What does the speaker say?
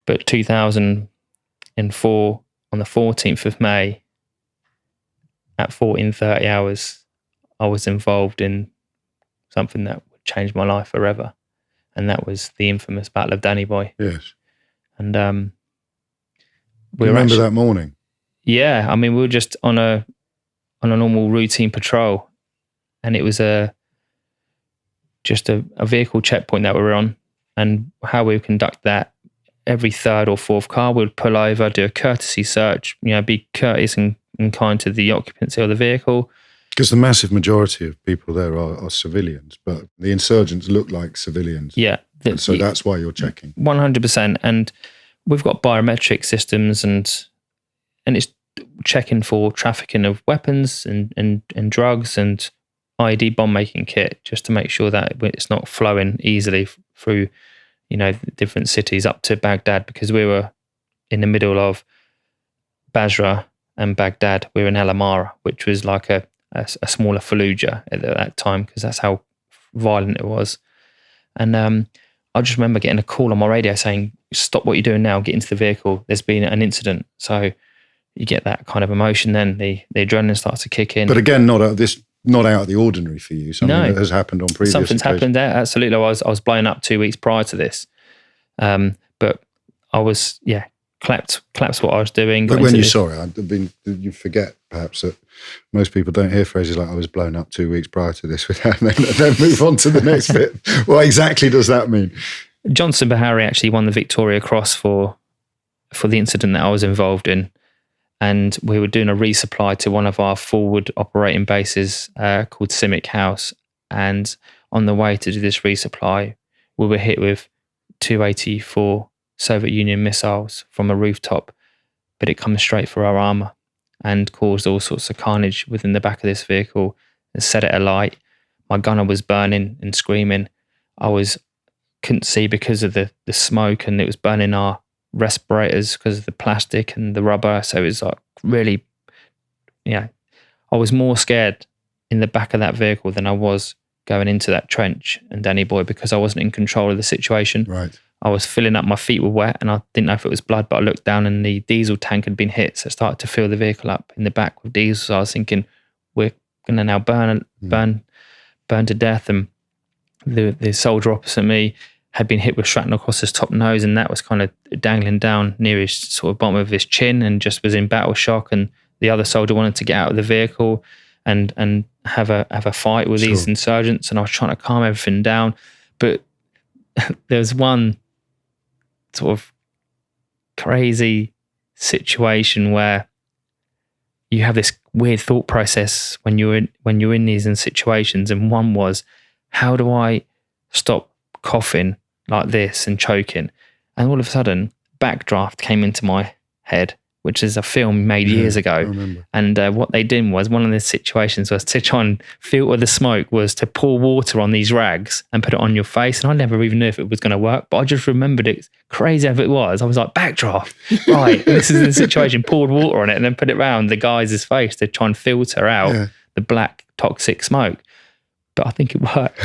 But 2004, on the 14th of May, at 14:30 hours, I was involved in something that would change my life forever. And that was the infamous Battle of Danny Boy. Yes. And we remember that morning? Yeah. I mean, we were just on a normal routine patrol, and it was just a vehicle checkpoint that we were on. And how we would conduct that, every third or fourth car we would pull over, do a courtesy search, be courteous and kind to the occupancy of the vehicle. Because the massive majority of people there are civilians, but the insurgents look like civilians. Yeah. So that's why you're checking. 100%. And we've got biometric systems and it's checking for trafficking of weapons and drugs and ID bomb making kit, just to make sure that it's not flowing easily through, different cities up to Baghdad, because we were in the middle of Basra and Baghdad. We were in El Amara, which was like a smaller Fallujah at that time, because that's how violent it was. And I just remember getting a call on my radio saying, "Stop what you're doing now, get into the vehicle. There's been an incident." So you get that kind of emotion, then the adrenaline starts to kick in. But again, not out of the ordinary for you. Something that has happened on previous Something's occasions. happened there. Absolutely. I was blown up 2 weeks prior to this. But I was, clapped what I was doing. But when you saw it, you forget perhaps that most people don't hear phrases like "I was blown up 2 weeks prior to this" without and then move on to the next bit. What exactly does that mean? Johnson Bahari actually won the Victoria Cross for the incident that I was involved in. And we were doing a resupply to one of our forward operating bases called Simic House. And on the way to do this resupply, we were hit with 284 Soviet Union missiles from a rooftop, but it comes straight for our armour and caused all sorts of carnage within the back of this vehicle and set it alight. My gunner was burning and screaming. Couldn't see because of the smoke, and it was burning our respirators because of the plastic and the rubber. So it was like really, I was more scared in the back of that vehicle than I was going into that trench and Danny Boy, because I wasn't in control of the situation. Right. I was filling up, my feet were wet and I didn't know if it was blood, but I looked down and the diesel tank had been hit. So I started to fill the vehicle up in the back with diesel. So I was thinking, we're going to now burn to death. And the soldier opposite me had been hit with shrapnel across his top nose, and that was kind of dangling down near his sort of bottom of his chin, and just was in battle shock. And the other soldier wanted to get out of the vehicle and have a fight with these insurgents, and I was trying to calm everything down. But there was one sort of crazy situation where you have this weird thought process when you're in these situations, and one was, how do I stop coughing like this and choking? And all of a sudden, Backdraft came into my head, which is a film made years ago. I remember. And what they did was, one of the situations was to try and filter the smoke, was to pour water on these rags and put it on your face. And I never even knew if it was going to work, but I just remembered it. Crazy as it was, I was like, Backdraft, right, this is the situation. Poured water on it and then put it around the guy's face to try and filter out the black toxic smoke. But I think it worked.